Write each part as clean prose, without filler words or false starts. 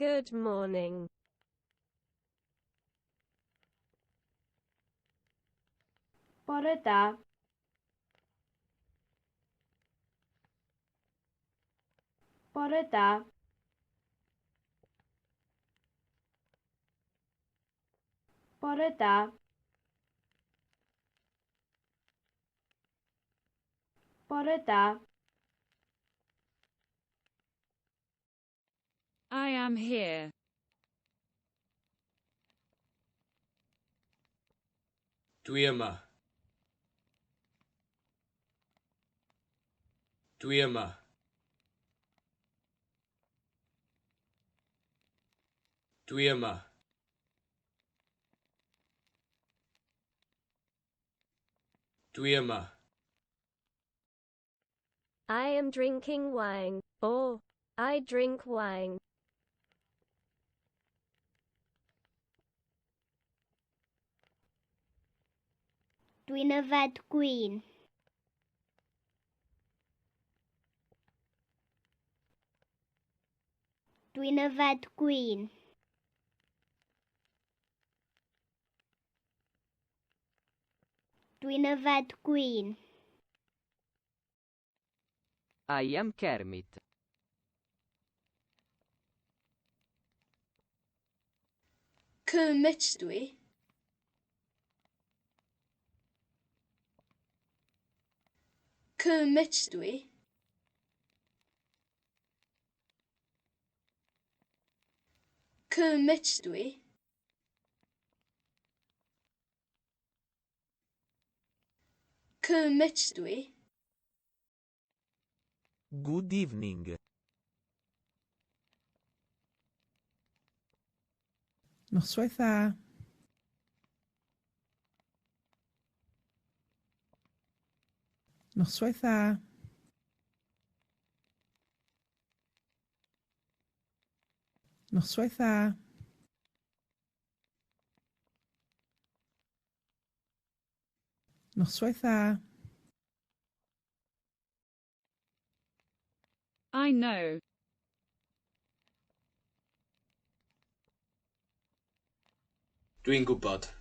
Good morning. Bore da. Bore da. Bore da. Bore da. I am here. Dwi yma. Dwi yma. Dwi yma. Dwi yma. I am drinking wine, or I drink wine. Dwi'n yfed gwin. Dwi'n yfed gwin. Dwi'n yfed gwin. I am Kermit. Kermit dwi. Kermit dwi. Kermit dwi. Kermit dwi. Good evening. Noswaith dda. Noswaith dda. Noswaith dda. Noswaith dda. I know. Dwi'n gwybod.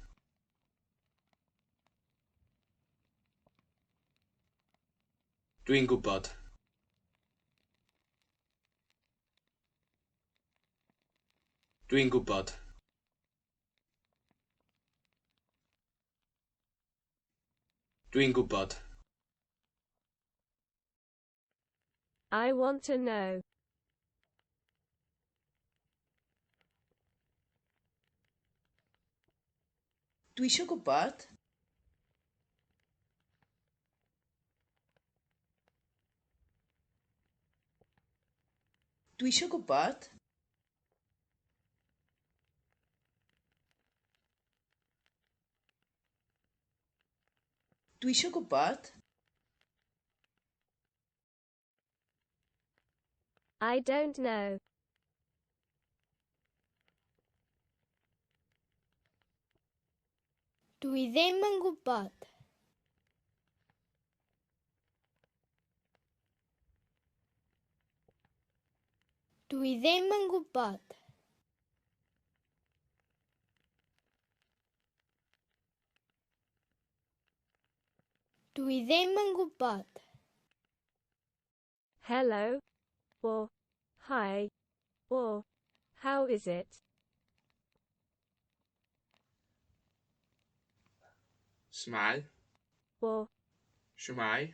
Dwi'n gwybod. Dwi'n gwybod. Dwi'n gwybod. I want to know. Dwi isio gwybod. Dwi isio gwybod. Dwi isio gwybod. I don't know. Dwi ddim yn gwybod. Dwi ddim yn gwybod. Dwi ddim yn gwybod. Hello, or hi, or how is it? Smile. Or Shwmai.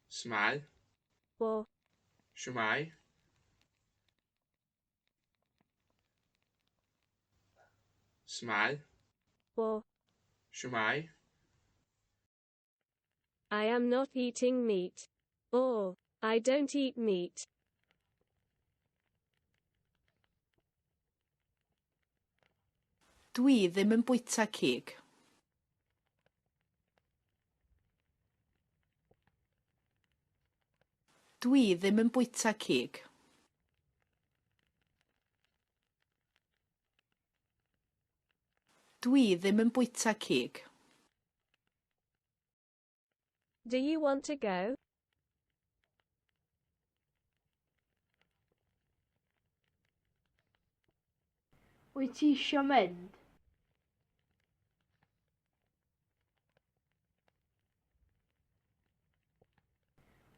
Smile. or Shwmai. Smile. or Shwmai. I am not eating meat. Or I don't eat meat. Dwi ddim yn bwyta cig. Dwi ddim yn bwyta cig. Dwi ddim yn bwyta cig. Do you want to go? Wyt ti isio mynd?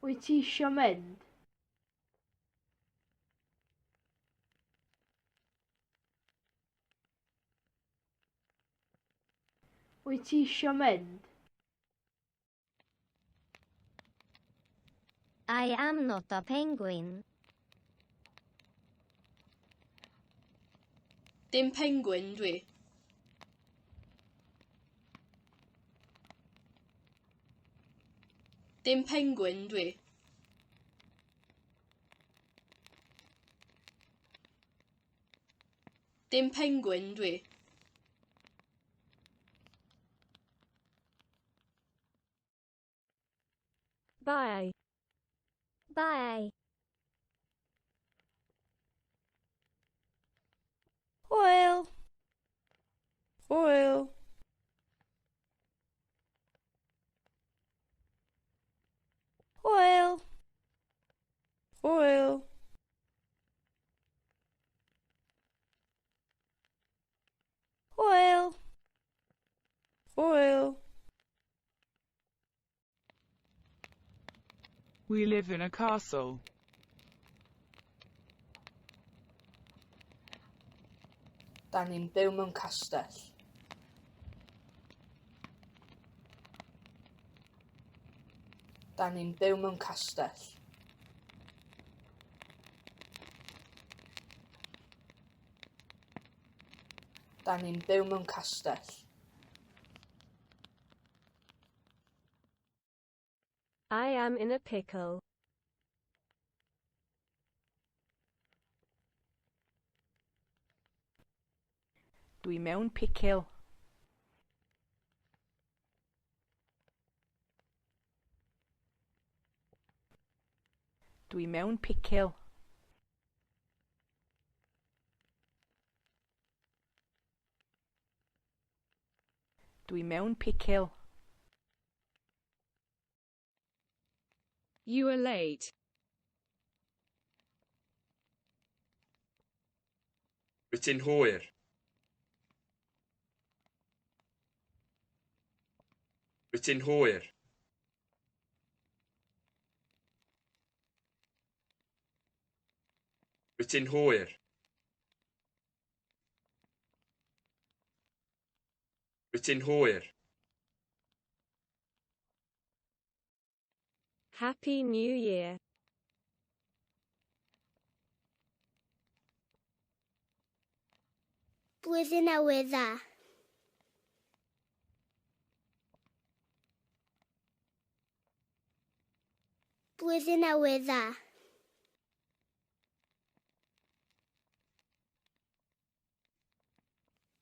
Wyt ti isio mynd? Wyt ti isio mynd? I am not a penguin. Dim penguin dwi. Dim penguin dwi. Dim penguin dwi. Bye. Bye. Hwyl. Hwyl. Hwyl. Hwyl. Hwyl. Hwyl. We live in a castle. Da ni'n byw mewn castell. Da ni'n byw mewn castell. Da ni'n byw mewn castell. I am in a pickle. Dwi mewn picil. Dwi mewn picil. Dwi mewn picil. You are late. Wyt ti'n hwyr? Wyt ti'n hwyr? Wyt ti'n hwyr? Wyt ti'n hwyr? Happy New Year. Blwyddyn Newydd Dda. Blwyddyn Newydd Dda.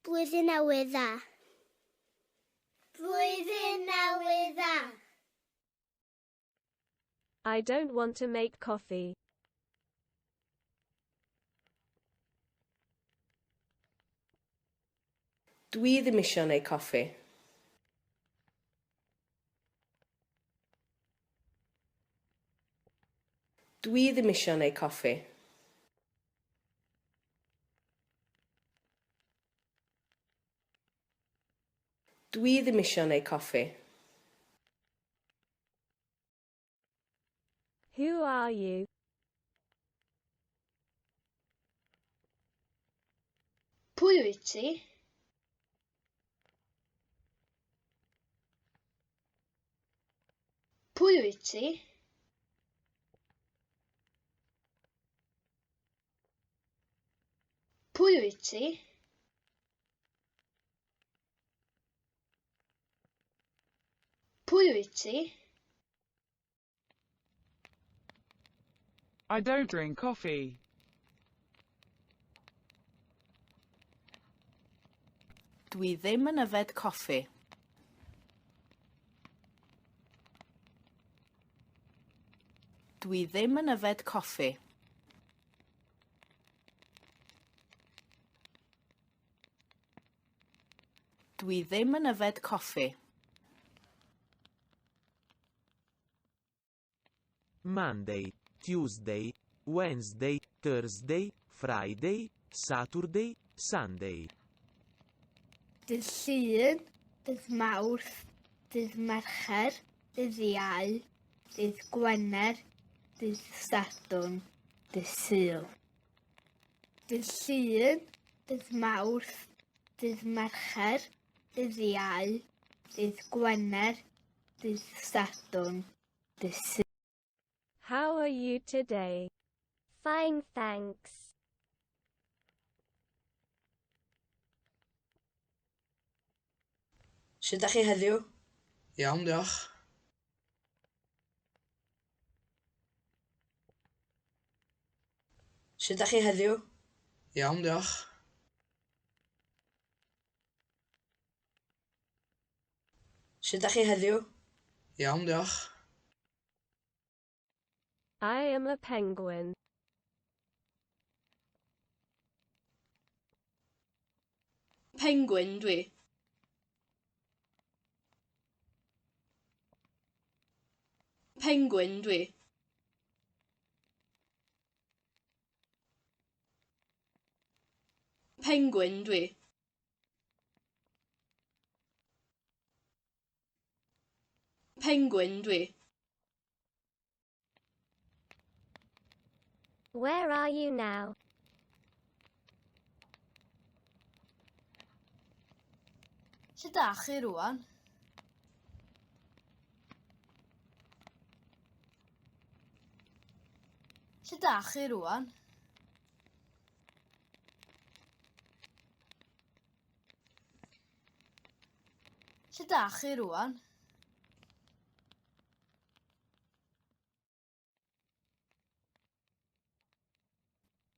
Blwyddyn Newydd Dda. Blwyddyn Newydd Dda. I don't want to make coffee. Dwi ddim isio neud coffi. Dwi ddim isio neud coffi. Dwi ddim isio neud coffi. Who are you? Pwy wyt ti? Pwy wyt ti? Pwy wyt ti? Pwy wyt ti? I don't drink coffee. Dwi ddim yn yfed coffi. Dwi ddim yn yfed coffi. Dwi ddim yn yfed coffi. Monday, Tuesday, Wednesday, Thursday, Friday, Saturday, Sunday. Dydd Llun, dydd Mawrth, dydd Mercher, dydd Iau, dydd Gwener, dydd Sadwrn, dydd Sul. Dydd Llun, dydd Mawrth, dydd Mercher, dydd Iau, dydd Gwener, dydd Sadwrn, dydd Sul. How are you today? Fine, thanks. Sut ydych chi heddiw? Iawn, diolch. Sut ydych chi heddiw? Iawn, diolch. Sut ydych chi heddiw? Iawn, diolch. I am a penguin. Penguin dwi. Penguin dwi. Penguin dwi. Penguin dwi. Where are you now? Lle da chi rwan? Lle da chi rwan? Lle da chi rwan?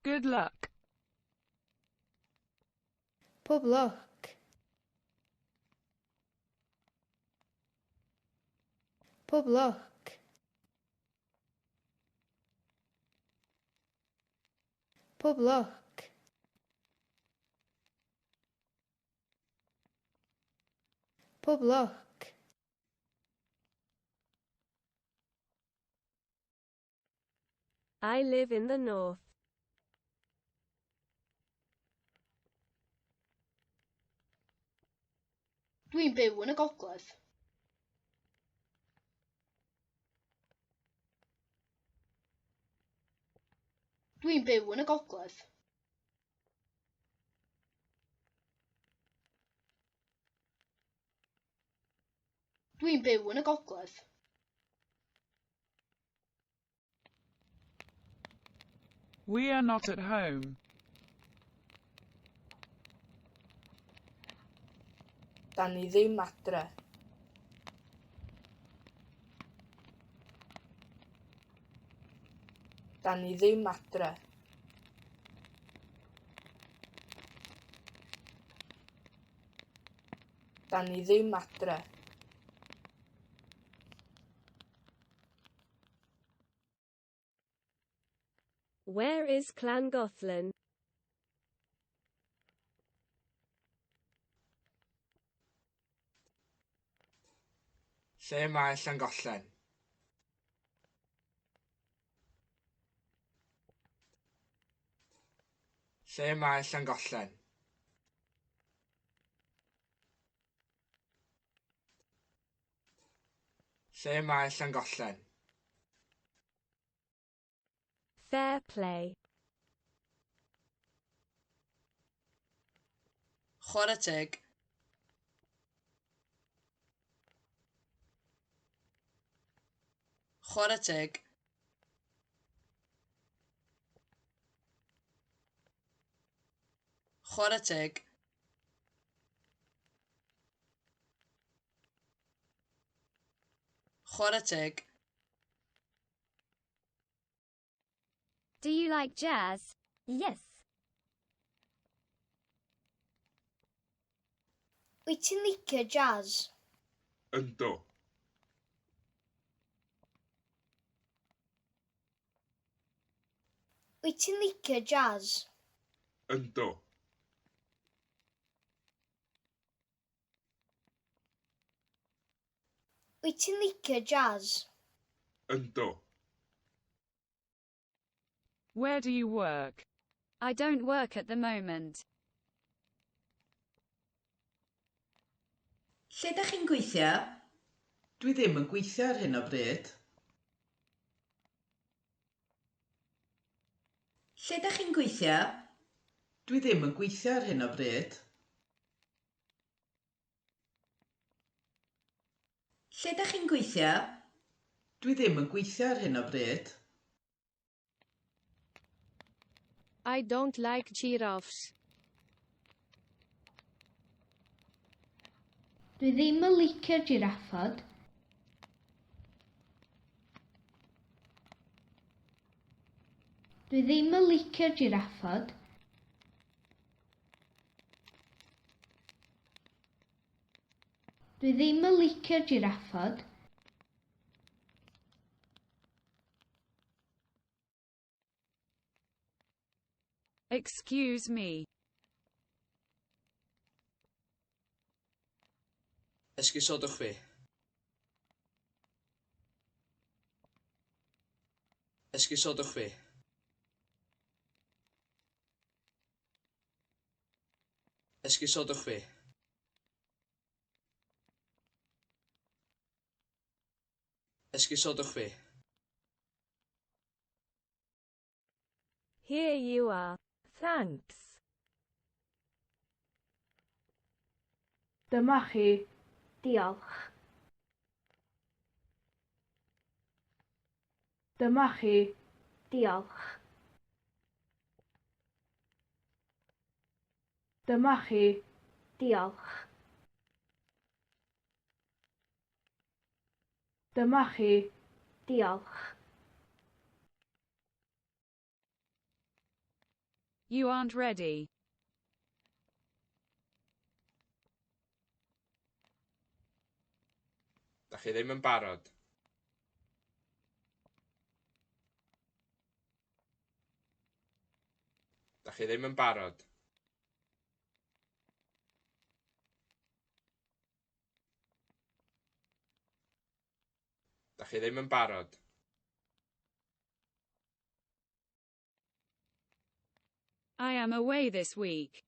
Good luck. Pob lwc. Pob lwc. Pob lwc. Pob lwc. I live in the north. Dwi'n byw yn y gogledd. Dwi'n byw yn y gogledd. Dwi'n byw yn y gogledd. We are not at home. Da ni ddim adre. Da ni ddim adre. Da ni ddim adre. Where is Llangollen? Lle mae Llangollen? Lle mae Llangollen? Lle mae Llangollen? Fair play. Chwarae teg. Chwarae teg. Chwarae teg. Chwarae teg. Do you like jazz? Yes. Wyt ti'n licio jazz? Yndw. Wyt ti'n licio jazz? Yndw. Wyt ti'n licio jazz? Yndw. Where do you work? I don't work at the moment. Lle ydych chi'n gweithio? Dwi ddim yn gweithio ar hyn o bryd. Lle ydych chi'n gweithio? Dwi ddim yn gweithio ar hyn o bryd. Lle ydych chi'n gweithio? Dwi ddim yn gweithio ar hyn o bryd. I don't like giraffes. Dwi ddim yn licio giraffod. Dwi ddim yn licio giraffod. Dwi ddim yn licio giraffod. Excuse me. Esgusodwch fi. Esgusodwch fi. Esgusodwch fi. Esgusodwch fi. Here you are. Thanks. Dyma chi. Diolch. Dyma chi. Diolch. Dyma chi. Diolch. Dyma chi. Diolch. You aren't ready. Dach chi ddim yn barod. Dach chi ddim yn barod. Dach chi ddim yn barod. I am away this week.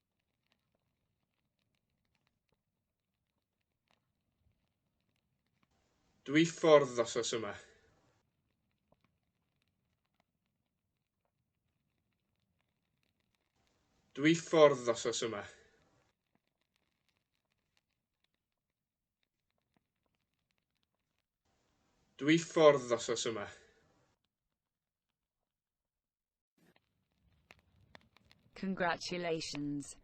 Dwi ffwrdd wsos yma. Dwi ffwrdd wsos yma. Dwi ffwrdd wsos yma. Congratulations.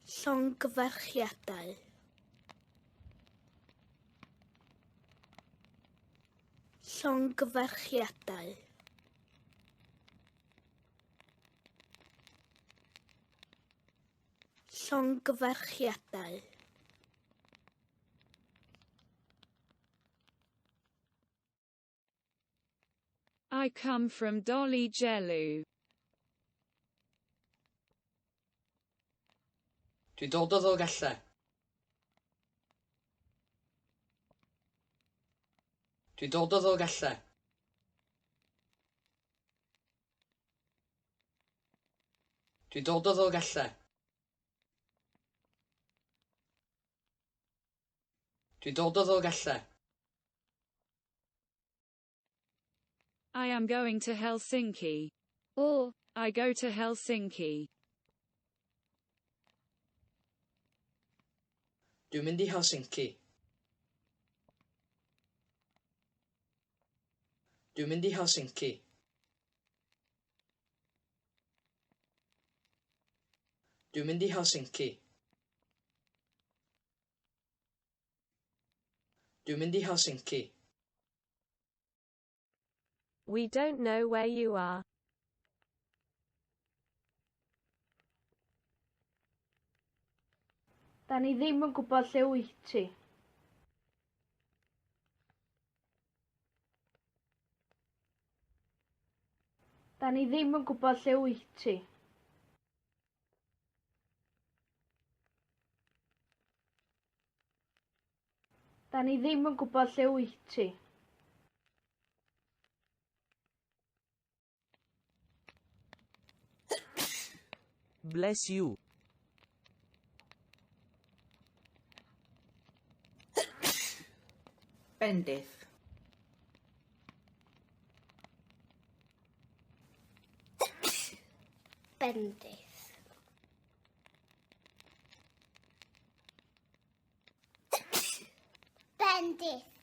Llongyfarchiadau. Llongyfarchiadau. Llongyfarchiadau. I come from Dolly Gelu. Dwi dod o Ddolgellau. Dwi dod o Ddolgellau. Dwi dod o Ddolgellau. Dwi dod o Ddolgellau. I am going to Helsinki. Or, I go to Helsinki. Dwi'n mynd i Helsinki. Dwi'n mynd i Helsinki. Dwi'n mynd i Helsinki. Dwi'n mynd i Helsinki. we don't know where you are. Da ni ddim yn gwybod lle wyt ti. Da ni ddim yn gwybod lle wyt ti. Da ni ddim yn gwybod lle wyt ti. Bless you. Bendith. Bendith. Bendith.